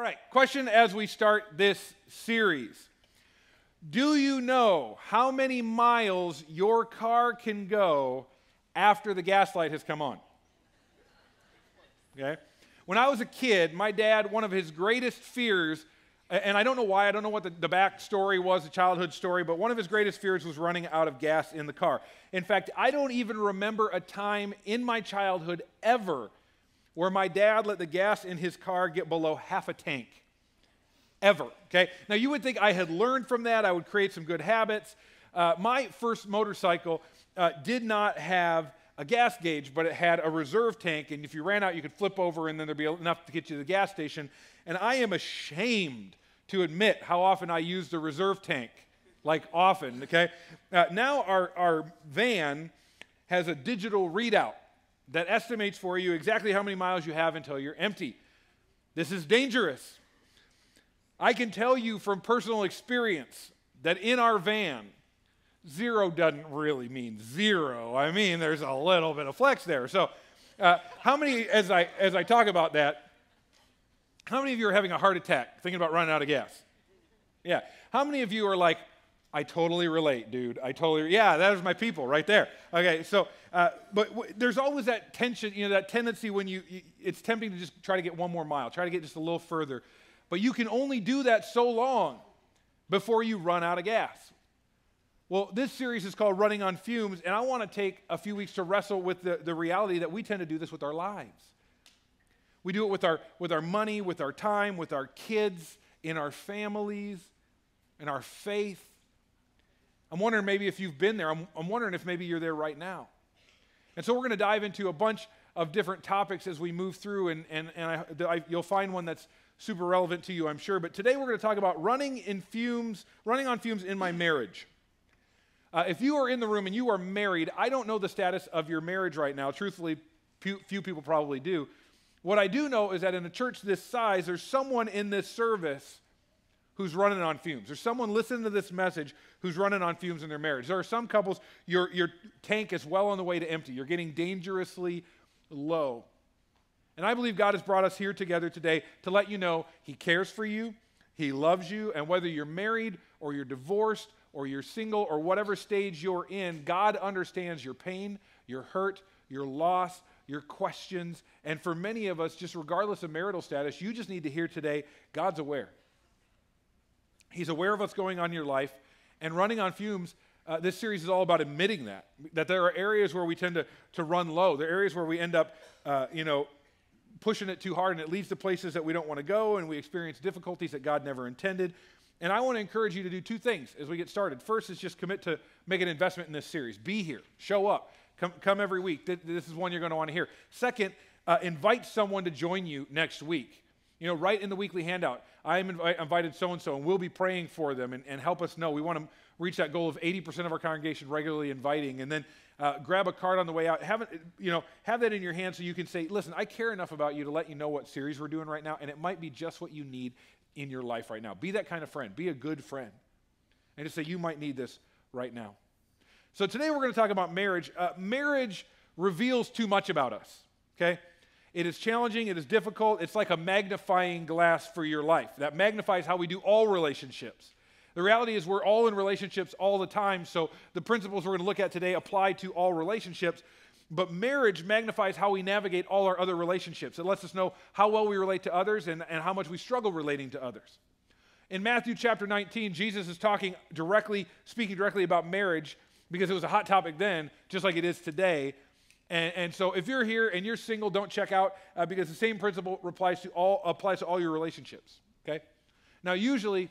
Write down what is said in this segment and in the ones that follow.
right, question as we start this series. Do you know how many miles your car can go after the gas light has come on? Okay. When I was a kid, my dad, one of his greatest fears, and I don't know why, I don't know what the back story was, the childhood story, but one of his greatest fears was running out of gas in the car. In fact, I don't even remember a time in my childhood ever where my dad let the gas in his car get below half a tank. Ever, okay? Now, you would think I had learned from that. I would create some good habits. My first motorcycle did not have a gas gauge, but it had a reserve tank, and if you ran out, you could flip over, and then there'd be enough to get you to the gas station. And I am ashamed to admit how often I used the reserve tank, like often, okay? Now our van has a digital readout that estimates for you exactly how many miles you have until you're empty. This is dangerous. I can tell you from personal experience that in our van, zero doesn't really mean zero. I mean, there's a little bit of flex there. So how many, as I talk about that, how many of you are having a heart attack thinking about running out of gas? Yeah. How many of you are like, I totally relate, dude. Yeah, that is my people right there. Okay, so, but there's always that tension, that tendency when it's tempting to just try to get one more mile, try to get just a little further. But you can only do that so long before you run out of gas. Well, this series is called Running on Fumes, and I want to take a few weeks to wrestle with the reality that we tend to do this with our lives. We do it with our money, with our time, with our kids, in our families, in our faith. I'm wondering maybe if you've been there. I'm wondering if maybe you're there right now. And so we're going to dive into a bunch of different topics as we move through, and you'll find one that's super relevant to you, I'm sure. But today we're going to talk about running on fumes in my marriage. If you are in the room and you are married, I don't know the status of your marriage right now. Truthfully, few people probably do. What I do know is that in a church this size, there's someone in this service who's running on fumes. There's someone listening to this message who's running on fumes in their marriage. There are some couples, your tank is well on the way to empty. You're getting dangerously low. And I believe God has brought us here together today to let you know He cares for you, He loves you, and whether you're married or you're divorced or you're single or whatever stage you're in, God understands your pain, your hurt, your loss, your questions. And for many of us, just regardless of marital status, you just need to hear today, God's aware. He's aware of what's going on in your life. And Running on Fumes, this series is all about admitting that there are areas where we tend to run low. There are areas where we end up, pushing it too hard, and it leads to places that we don't want to go, and we experience difficulties that God never intended. And I want to encourage you to do two things as we get started. First is just commit to make an investment in this series. Be here. Show up. Come every week. This is one you're going to want to hear. Second, invite someone to join you next week. Write in the weekly handout, I am invited so-and-so, and we'll be praying for them and help us know. We want to reach that goal of 80% of our congregation regularly inviting. And then grab a card on the way out. Have that in your hand so you can say, listen, I care enough about you to let you know what series we're doing right now, and it might be just what you need in your life right now. Be that kind of friend. Be a good friend. And just say, you might need this right now. So today we're going to talk about marriage. Marriage reveals too much about us, okay? It is challenging. It is difficult. It's like a magnifying glass for your life. That magnifies how we do all relationships. The reality is we're all in relationships all the time, so the principles we're going to look at today apply to all relationships. But marriage magnifies how we navigate all our other relationships. It lets us know how well we relate to others and how much we struggle relating to others. In Matthew chapter 19, Jesus is speaking directly about marriage because it was a hot topic then, just like it is today. And so if you're here and you're single, don't check out because the same principle applies to all your relationships, okay? Now, usually,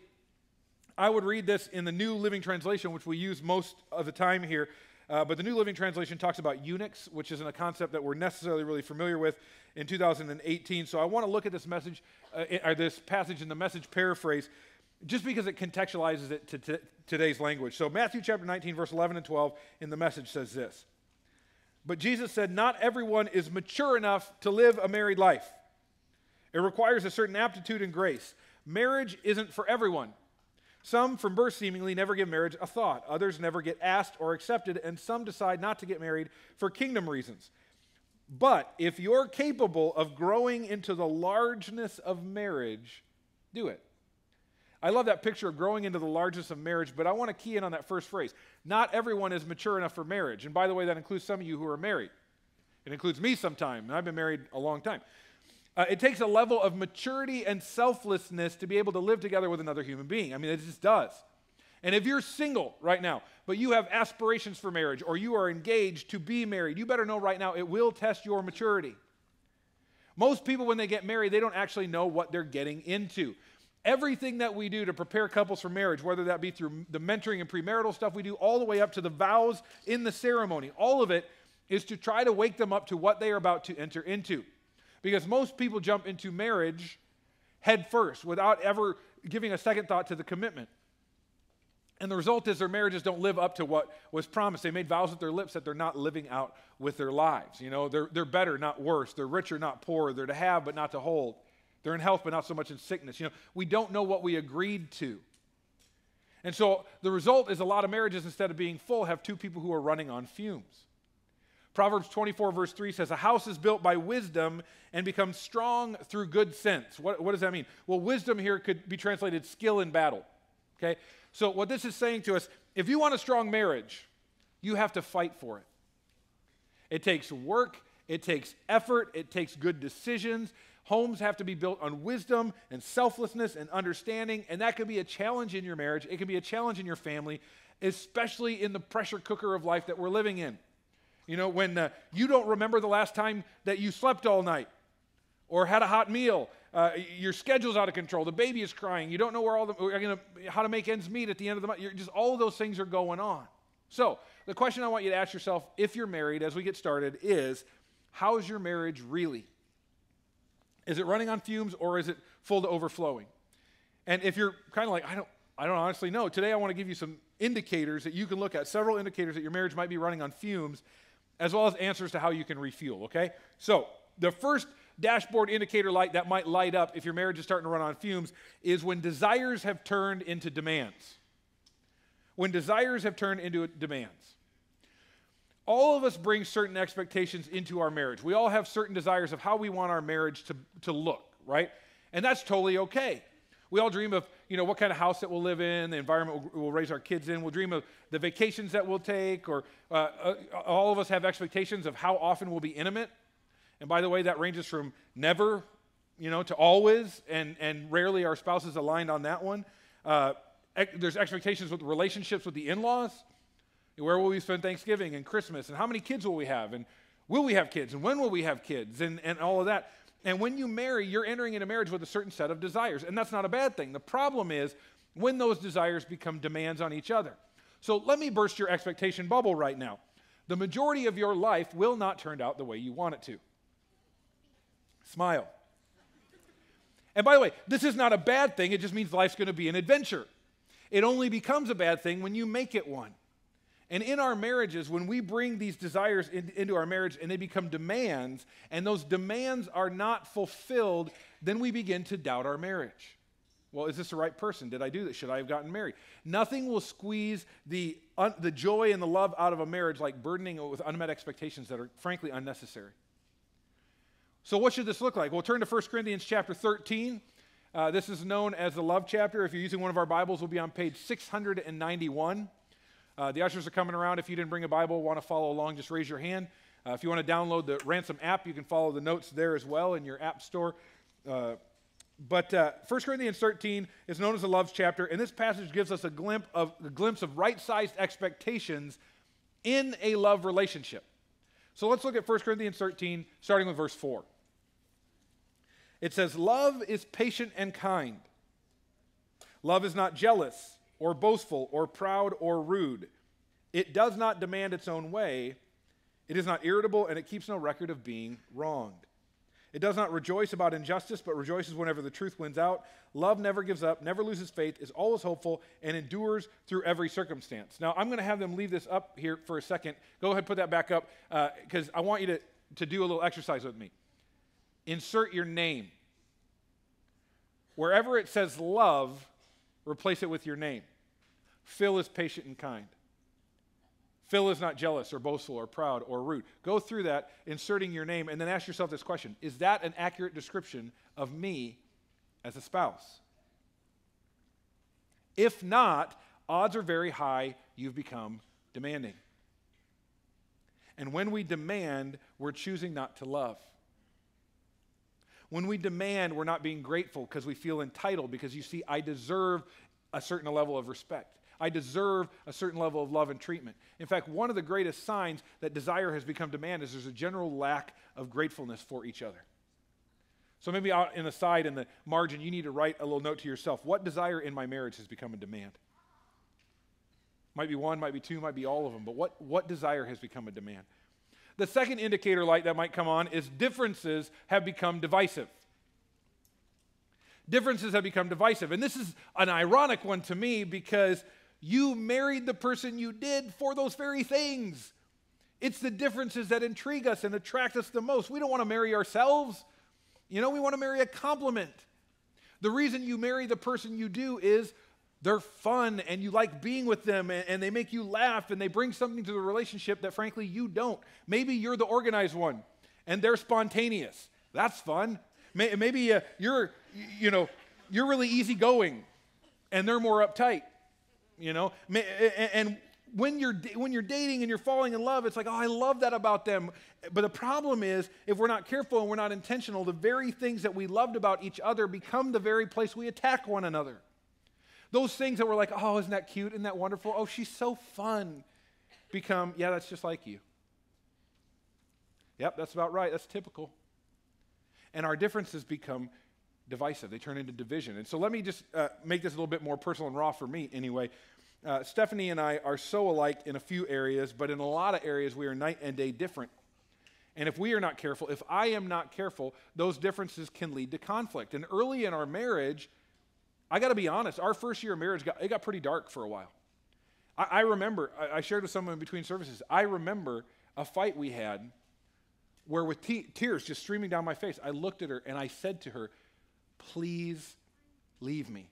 I would read this in the New Living Translation, which we use most of the time here, but the New Living Translation talks about eunuchs, which isn't a concept that we're necessarily really familiar with in 2018. So I want to look at this this passage in the Message paraphrase, just because it contextualizes it to today's language. So Matthew chapter 19, verse 11 and 12 in the Message says this. But Jesus said, not everyone is mature enough to live a married life. It requires a certain aptitude and grace. Marriage isn't for everyone. Some, from birth seemingly, never give marriage a thought. Others never get asked or accepted, and some decide not to get married for kingdom reasons. But if you're capable of growing into the largeness of marriage, do it. I love that picture of growing into the largest of marriage, but I want to key in on that first phrase. Not everyone is mature enough for marriage. And by the way, that includes some of you who are married. It includes me sometime, and I've been married a long time. It takes a level of maturity and selflessness to be able to live together with another human being. I mean, it just does. And if you're single right now, but you have aspirations for marriage, or you are engaged to be married, you better know right now it will test your maturity. Most people, when they get married, they don't actually know what they're getting into. Everything that we do to prepare couples for marriage, whether that be through the mentoring and premarital stuff we do, all the way up to the vows in the ceremony, all of it is to try to wake them up to what they are about to enter into. Because most people jump into marriage head first without ever giving a second thought to the commitment. And the result is their marriages don't live up to what was promised. They made vows with their lips that they're not living out with their lives. You know, they're better, not worse. They're richer, not poorer. They're to have, but not to hold. They're in health, but not so much in sickness. You know, we don't know what we agreed to. And so the result is a lot of marriages, instead of being full, have two people who are running on fumes. Proverbs 24, verse 3 says, a house is built by wisdom and becomes strong through good sense. What does that mean? Well, wisdom here could be translated skill in battle. Okay? So what this is saying to us, if you want a strong marriage, you have to fight for it. It takes work, it takes effort, it takes good decisions. Homes have to be built on wisdom and selflessness and understanding, and that could be a challenge in your marriage. It can be a challenge in your family, especially in the pressure cooker of life that we're living in. You know, when you don't remember the last time that you slept all night or had a hot meal, your schedule's out of control, the baby is crying, you don't know how to make ends meet at the end of the month. Just all of those things are going on. So the question I want you to ask yourself, if you're married, as we get started, is how is your marriage really? Is it running on fumes, or is it full to overflowing? And if you're kind of like, I don't honestly know, today I want to give you some indicators that you can look at, several indicators that your marriage might be running on fumes, as well as answers to how you can refuel, okay? So the first dashboard indicator light that might light up if your marriage is starting to run on fumes is when desires have turned into demands. When desires have turned into demands. All of us bring certain expectations into our marriage. We all have certain desires of how we want our marriage to look, right? And that's totally okay. We all dream of, you know, what kind of house that we'll live in, the environment we'll raise our kids in. We'll dream of the vacations that we'll take, or all of us have expectations of how often we'll be intimate. And by the way, that ranges from never, you know, to always, and rarely our spouse is aligned on that one. There's expectations with relationships with the in-laws. Where will we spend Thanksgiving and Christmas? And how many kids will we have? And will we have kids? And when will we have kids? And all of that. And when you marry, you're entering into marriage with a certain set of desires. And that's not a bad thing. The problem is when those desires become demands on each other. So let me burst your expectation bubble right now. The majority of your life will not turn out the way you want it to. Smile. And by the way, this is not a bad thing. It just means life's going to be an adventure. It only becomes a bad thing when you make it one. And in our marriages, when we bring these desires into our marriage and they become demands, and those demands are not fulfilled, then we begin to doubt our marriage. Well, is this the right person? Did I do this? Should I have gotten married? Nothing will squeeze the joy and the love out of a marriage like burdening it with unmet expectations that are frankly unnecessary. So what should this look like? Well, turn to 1 Corinthians chapter 13. This is known as the love chapter. If you're using one of our Bibles, we'll be on page 691. The ushers are coming around. If you didn't bring a Bible, want to follow along, just raise your hand. If you want to download the Ransom app, you can follow the notes there as well in your app store. But 1 Corinthians 13 is known as the love chapter, and this passage gives us a glimpse of right-sized expectations in a love relationship. So let's look at 1 Corinthians 13, starting with verse 4. It says, "Love is patient and kind. Love is not jealous or boastful, or proud, or rude. It does not demand its own way. It is not irritable, and it keeps no record of being wronged. It does not rejoice about injustice, but rejoices whenever the truth wins out. Love never gives up, never loses faith, is always hopeful, and endures through every circumstance." Now, I'm going to have them leave this up here for a second. Go ahead and put that back up, because I want you to do a little exercise with me. Insert your name. Wherever it says love, replace it with your name. Phil is patient and kind. Phil is not jealous or boastful or proud or rude. Go through that, inserting your name, and then ask yourself this question. Is that an accurate description of me as a spouse? If not, odds are very high you've become demanding. And when we demand, we're choosing not to love. When we demand, we're not being grateful because we feel entitled, because you see, I deserve a certain level of respect. I deserve a certain level of love and treatment. In fact, one of the greatest signs that desire has become demand is there's a general lack of gratefulness for each other. So maybe out in the side, in the margin, you need to write a little note to yourself. What desire in my marriage has become a demand? Might be one, might be two, might be all of them, but what desire has become a demand? The second indicator light that might come on is differences have become divisive. Differences have become divisive. And this is an ironic one to me because you married the person you did for those very things. It's the differences that intrigue us and attract us the most. We don't want to marry ourselves. We want to marry a complement. The reason you marry the person you do is they're fun and you like being with them and they make you laugh and they bring something to the relationship that frankly you don't. Maybe you're the organized one and they're spontaneous. That's fun. Maybe you're really easygoing and they're more uptight. And when you're dating and you're falling in love, it's like, oh, I love that about them. But the problem is, if we're not careful and we're not intentional, the very things that we loved about each other become the very place we attack one another. Those things that were like, oh, isn't that cute? Isn't that wonderful? Oh, she's so fun. Become, yeah, that's just like you. Yep, that's about right. That's typical. And our differences become divisive. They turn into division. And so let me just make this a little bit more personal and raw for me anyway. Stephanie and I are so alike in a few areas, but in a lot of areas we are night and day different. And if we are not careful, if I am not careful, those differences can lead to conflict. And early in our marriage, I got to be honest, our first year of marriage, it got pretty dark for a while. I remember, I shared with someone in between services, I remember a fight we had where with tears just streaming down my face, I looked at her and I said to her, please leave me.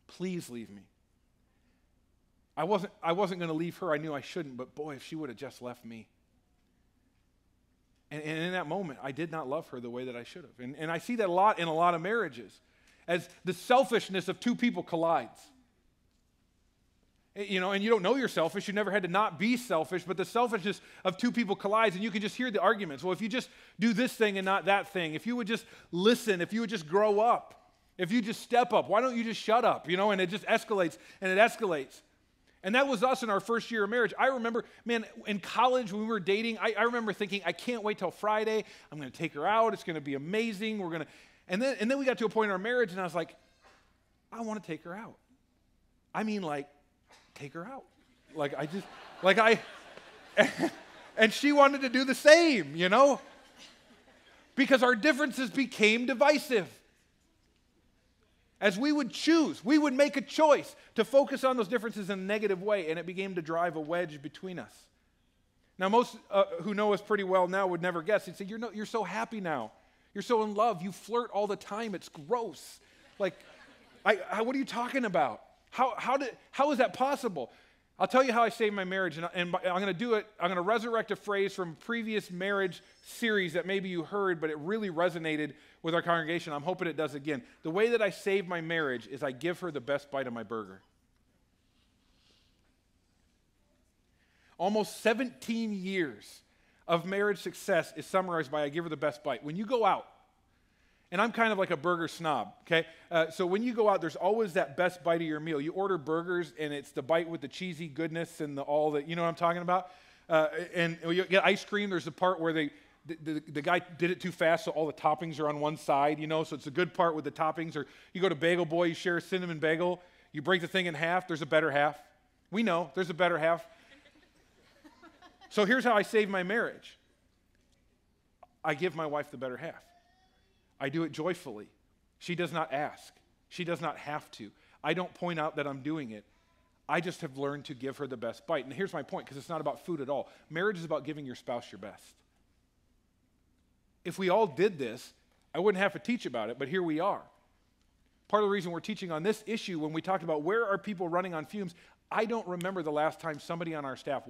Please leave me. I wasn't going to leave her. I knew I shouldn't, but boy, if she would have just left me. And in that moment, I did not love her the way that I should have. And I see that a lot in a lot of marriages, as the selfishness of two people collides. And you don't know you're selfish. You never had to not be selfish, but the selfishness of two people collides, and you can just hear the arguments. Well, if you just do this thing and not that thing, if you would just listen, if you would just grow up, if you just step up, why don't you just shut up? And it just escalates and it escalates. And that was us in our first year of marriage. I remember, man, in college when we were dating, I remember thinking, I can't wait till Friday. I'm going to take her out. It's going to be amazing. And then we got to a point in our marriage, and I was like, I want to take her out. I mean, like, take her out. And she wanted to do the same, because our differences became divisive. As we would choose, we would make a choice to focus on those differences in a negative way, and it began to drive a wedge between us. Now, most who know us pretty well now would never guess. They'd say, you're so happy now. You're so in love. You flirt all the time. It's gross. Like, what are you talking about? How is that possible? I'll tell you how I saved my marriage, and I'm going to do it. I'm going to resurrect a phrase from a previous marriage series that maybe you heard, but it really resonated with our congregation. I'm hoping it does again. The way that I saved my marriage is I give her the best bite of my burger. Almost 17 years of marriage success is summarized by I give her the best bite. When you go out, and I'm kind of like a burger snob, okay? So when you go out, there's always that best bite of your meal. You order burgers, and it's the bite with the cheesy goodness and all that, you know what I'm talking about? And you get ice cream, there's the part where the guy did it too fast, so all the toppings are on one side, so it's a good part with the toppings. Or you go to Bagel Boy, you share a cinnamon bagel, you break the thing in half, there's a better half. We know, there's a better half. So here's how I save my marriage. I give my wife the better half. I do it joyfully. She does not ask. She does not have to. I don't point out that I'm doing it. I just have learned to give her the best bite. And here's my point, because it's not about food at all. Marriage is about giving your spouse your best. If we all did this, I wouldn't have to teach about it, but here we are. Part of the reason we're teaching on this issue, when we talked about where are people running on fumes, I don't remember the last time somebody on our staff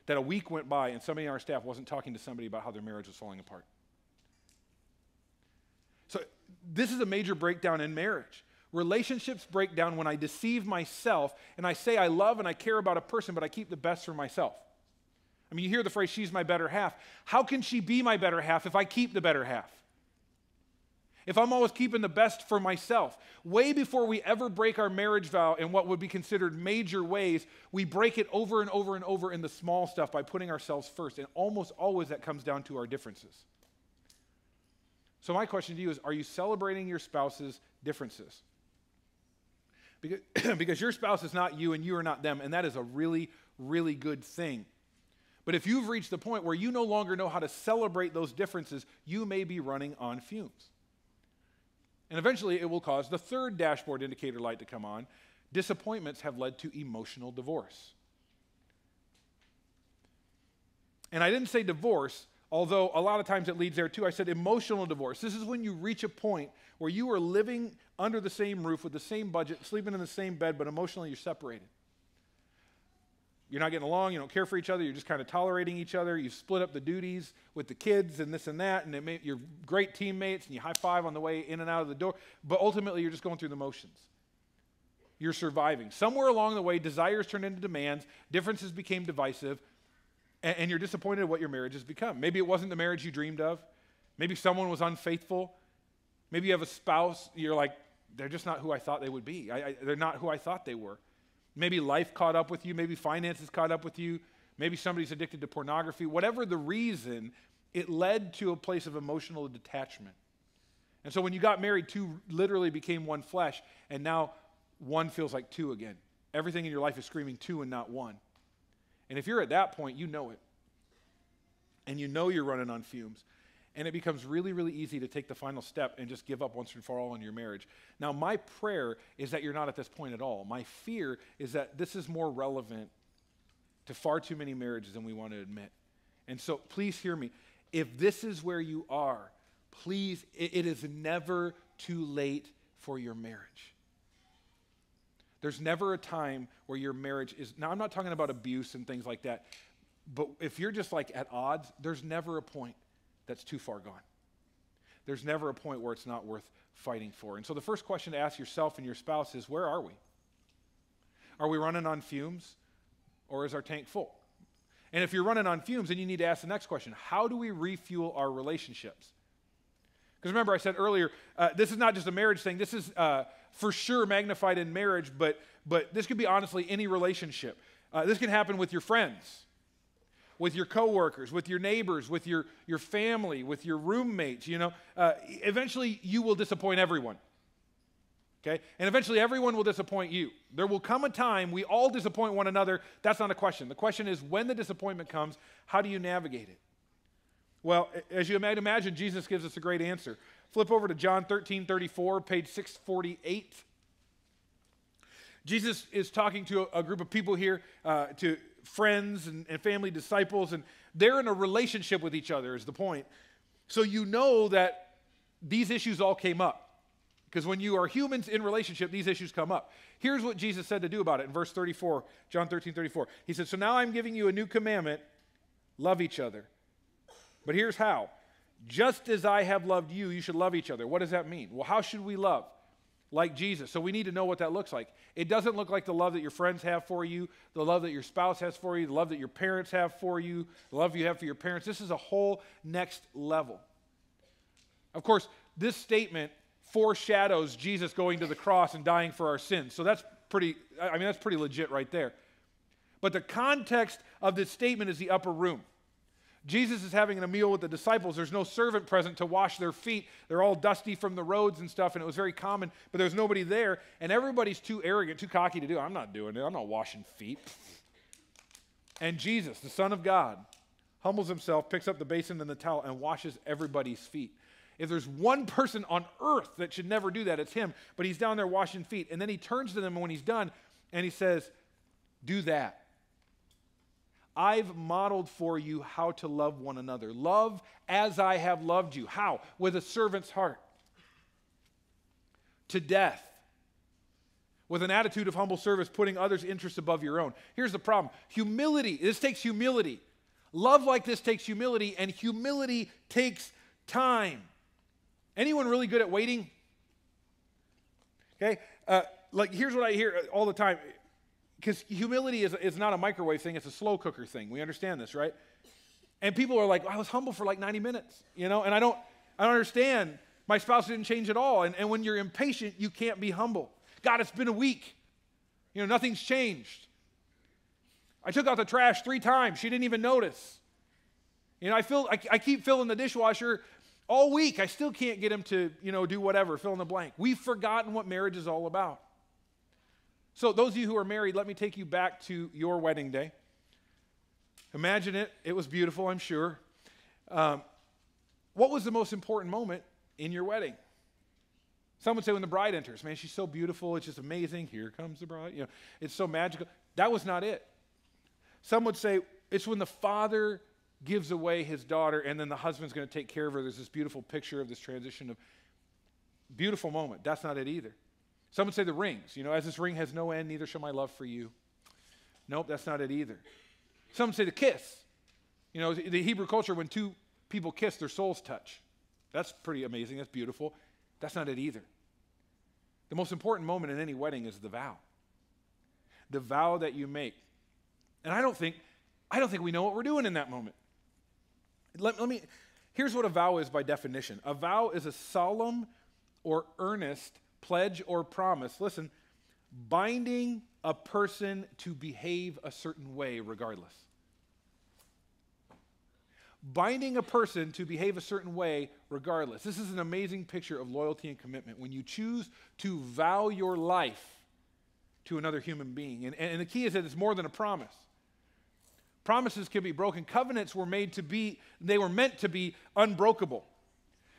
that a week went by and somebody on our staff wasn't talking to somebody about how their marriage was falling apart. So this is a major breakdown in marriage. Relationships break down when I deceive myself and I say I love and I care about a person, but I keep the best for myself. I mean, you hear the phrase, she's my better half. How can she be my better half if I keep the better half? If I'm always keeping the best for myself? Way before we ever break our marriage vow in what would be considered major ways, we break it over and over and over in the small stuff by putting ourselves first. And almost always that comes down to our differences. So my question to you is, are you celebrating your spouse's differences? Because your spouse is not you and you are not them, and that is a really, really good thing. But if you've reached the point where you no longer know how to celebrate those differences, you may be running on fumes. And eventually it will cause the third dashboard indicator light to come on. Disappointments have led to emotional divorce. And I didn't say divorce, although a lot of times it leads there too. I said emotional divorce. This is when you reach a point where you are living under the same roof with the same budget, sleeping in the same bed, but emotionally you're separated. You're not getting along, you don't care for each other, you're just kind of tolerating each other, you split up the duties with the kids and this and that, and you're great teammates, and you high-five on the way in and out of the door, but ultimately you're just going through the motions. You're surviving. Somewhere along the way, desires turned into demands, differences became divisive, and you're disappointed at what your marriage has become. Maybe it wasn't the marriage you dreamed of. Maybe someone was unfaithful. Maybe you have a spouse, you're like, they're just not who I thought they would be. They're not who I thought they were. Maybe life caught up with you. Maybe finances caught up with you. Maybe somebody's addicted to pornography. Whatever the reason, it led to a place of emotional detachment. And so when you got married, two literally became one flesh, and now one feels like two again. Everything in your life is screaming two and not one. And if you're at that point, you know it. And you know you're running on fumes. And it becomes really, really easy to take the final step and just give up once and for all in your marriage. Now, my prayer is that you're not at this point at all. My fear is that this is more relevant to far too many marriages than we want to admit. And so please hear me. If this is where you are, please, it is never too late for your marriage. There's never a time where your marriage is, now I'm not talking about abuse and things like that, but if you're just like at odds, there's never a point that's too far gone. There's never a point where it's not worth fighting for. And so the first question to ask yourself and your spouse is, where are we? Are we running on fumes, or is our tank full? And if you're running on fumes, then you need to ask the next question. How do we refuel our relationships? Because remember, I said earlier, this is not just a marriage thing. This is for sure magnified in marriage, but this could be honestly any relationship. This can happen with your friends, with your coworkers, with your neighbors, with your family, with your roommates. Eventually you will disappoint everyone. Okay? And eventually everyone will disappoint you. There will come a time we all disappoint one another. That's not a question. The question is, when the disappointment comes, how do you navigate it? Well, as you might imagine, Jesus gives us a great answer. Flip over to John 13:34, page 648. Jesus is talking to a group of people here, to friends and family disciples, and they're in a relationship with each other is the point. So you know that these issues all came up. Because when you are humans in relationship, these issues come up. Here's what Jesus said to do about it in verse 34, John 13:34. He said, so now I'm giving you a new commandment, love each other. But here's how. Just as I have loved you, you should love each other. What does that mean? Well, how should we love? Like Jesus. So we need to know what that looks like. It doesn't look like the love that your friends have for you, the love that your spouse has for you, the love that your parents have for you, the love you have for your parents. This is a whole next level. Of course, this statement foreshadows Jesus going to the cross and dying for our sins. So that's pretty legit right there. But the context of this statement is the upper room. Jesus is having a meal with the disciples. There's no servant present to wash their feet. They're all dusty from the roads and stuff, and it was very common, but there's nobody there, and everybody's too arrogant, too cocky to do it. I'm not doing it. I'm not washing feet. And Jesus, the Son of God, humbles himself, picks up the basin and the towel, and washes everybody's feet. If there's one person on earth that should never do that, it's him, but he's down there washing feet, and then he turns to them when he's done, and he says, do that. I've modeled for you how to love one another. Love as I have loved you. How? With a servant's heart. To death. With an attitude of humble service, putting others' interests above your own. Here's the problem. Humility. This takes humility. Love like this takes humility, and humility takes time. Anyone really good at waiting? Okay? Like, here's what I hear all the time. Because humility is not a microwave thing, it's a slow cooker thing. We understand this, right? And people are like, well, I was humble for like 90 minutes, you know? And I don't understand. My spouse didn't change at all. And when you're impatient, you can't be humble. God, it's been a week. You know, nothing's changed. I took out the trash 3 times. She didn't even notice. You know, I keep filling the dishwasher all week. I still can't get him to, you know, do whatever, fill in the blank. We've forgotten what marriage is all about. So those of you who are married, let me take you back to your wedding day. Imagine it. It was beautiful, I'm sure. What was the most important moment in your wedding? Some would say when the bride enters. Man, she's so beautiful. It's just amazing. Here comes the bride. You know, it's so magical. That was not it. Some would say it's when the father gives away his daughter and then the husband's going to take care of her. There's this beautiful picture of this transition of beautiful moment. That's not it either. Some would say the rings. You know, as this ring has no end, neither shall my love for you. Nope, that's not it either. Some would say the kiss. You know, the Hebrew culture, when 2 people kiss, their souls touch. That's pretty amazing. That's beautiful. That's not it either. The most important moment in any wedding is the vow. The vow that you make. And I don't think we know what we're doing in that moment. Here's what a vow is by definition. A vow is a solemn or earnest pledge or promise, listen, binding a person to behave a certain way regardless. Binding a person to behave a certain way regardless. This is an amazing picture of loyalty and commitment when you choose to vow your life to another human being. And the key is that it's more than a promise. Promises can be broken. Covenants were meant to be unbreakable.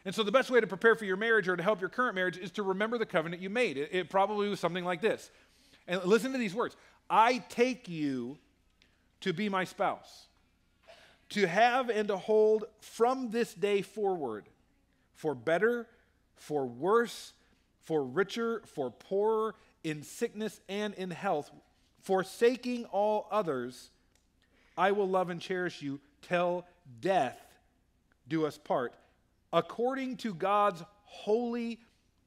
And so the best way to prepare for your marriage or to help your current marriage is to remember the covenant you made. It probably was something like this. And listen to these words. I take you to be my spouse, to have and to hold from this day forward, for better, for worse, for richer, for poorer, in sickness and in health, forsaking all others, I will love and cherish you till death do us part. According to God's holy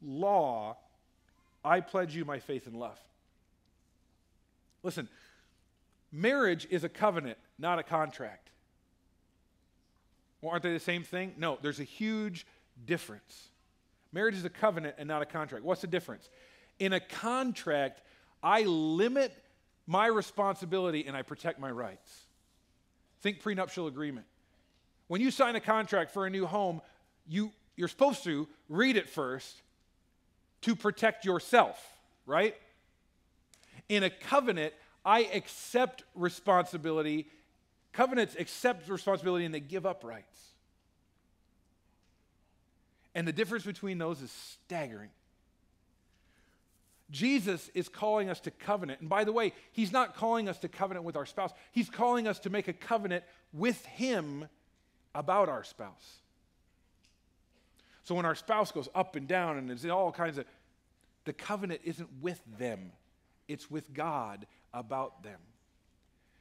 law, I pledge you my faith and love. Listen, marriage is a covenant, not a contract. Well, aren't they the same thing? No, there's a huge difference. Marriage is a covenant and not a contract. What's the difference? In a contract, I limit my responsibility and I protect my rights. Think prenuptial agreement. When you sign a contract for a new home, you're supposed to read it first to protect yourself, right? In a covenant, I accept responsibility. Covenants accept responsibility and they give up rights. And the difference between those is staggering. Jesus is calling us to covenant. And by the way, he's not calling us to covenant with our spouse. He's calling us to make a covenant with him about our spouse. So when our spouse goes up and down and there's all kinds of, the covenant isn't with them. It's with God about them.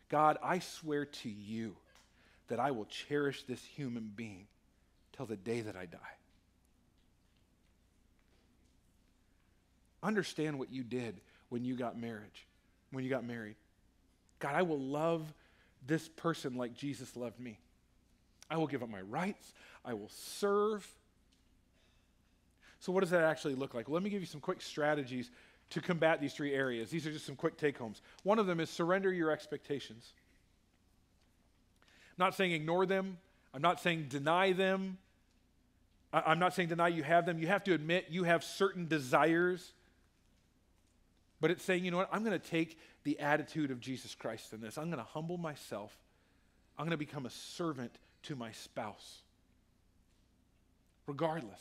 God, I swear to you that I will cherish this human being till the day that I die. Understand what you did when you got married. God, I will love this person like Jesus loved me. I will give up my rights. I will serve. So what does that actually look like? Well, let me give you some quick strategies to combat these 3 areas. These are just some quick take-homes. One of them is surrender your expectations. I'm not saying ignore them. I'm not saying deny them. I'm not saying deny you have them. You have to admit you have certain desires. But it's saying, you know what, I'm going to take the attitude of Jesus Christ in this. I'm going to humble myself. I'm going to become a servant to my spouse. Regardless.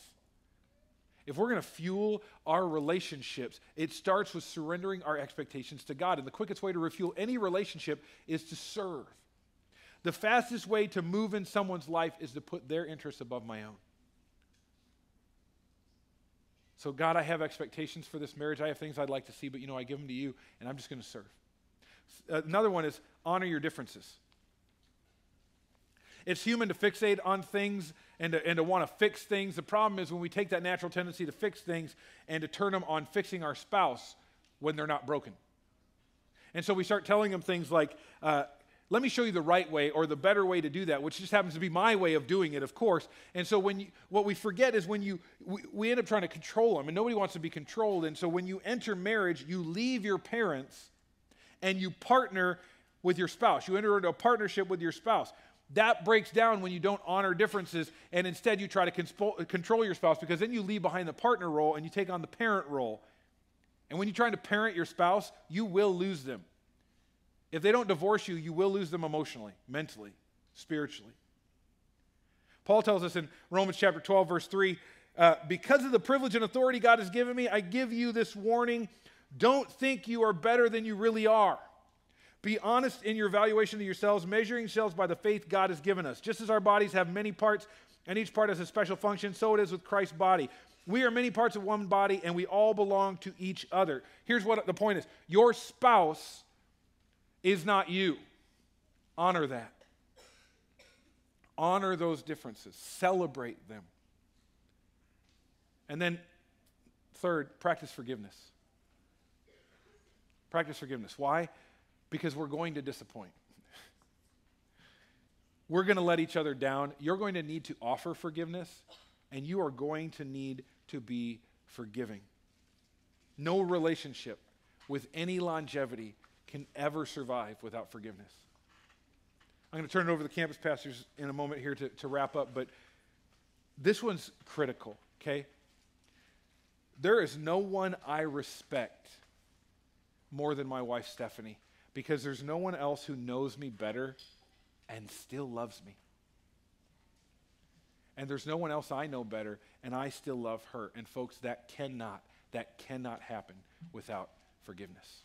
If we're going to fuel our relationships, it starts with surrendering our expectations to God. And the quickest way to refuel any relationship is to serve. The fastest way to move in someone's life is to put their interests above my own. So God, I have expectations for this marriage. I have things I'd like to see, but I give them to you, and I'm just going to serve. Another one is honor your differences. It's human to fixate on things and to want to fix things. The problem is when we take that natural tendency to fix things and to turn them on fixing our spouse when they're not broken. And so we start telling them things like, let me show you the right way or the better way to do that, which just happens to be my way of doing it, of course. And so what we forget is we end up trying to control them, and nobody wants to be controlled. And so when you enter marriage, you leave your parents and you partner with your spouse. You enter into a partnership with your spouse. That breaks down when you don't honor differences and instead you try to control your spouse, because then you leave behind the partner role and you take on the parent role. And when you're trying to parent your spouse, you will lose them. If they don't divorce you, you will lose them emotionally, mentally, spiritually. Paul tells us in Romans chapter 12, verse 3, because of the privilege and authority God has given me, I give you this warning. Don't think you are better than you really are. Be honest in your evaluation of yourselves, measuring yourselves by the faith God has given us. Just as our bodies have many parts, and each part has a special function, so it is with Christ's body. We are many parts of one body, and we all belong to each other. Here's what the point is. Your spouse is not you. Honor that. Honor those differences. Celebrate them. And then, third, practice forgiveness. Practice forgiveness. Why? Because we're going to disappoint. We're going to let each other down. You're going to need to offer forgiveness, and you are going to need to be forgiving. No relationship with any longevity can ever survive without forgiveness. I'm going to turn it over to the campus pastors in a moment here to wrap up, but this one's critical, okay? There is no one I respect more than my wife, Stephanie, because there's no one else who knows me better and still loves me. And there's no one else I know better, and I still love her. And folks, that cannot happen without forgiveness.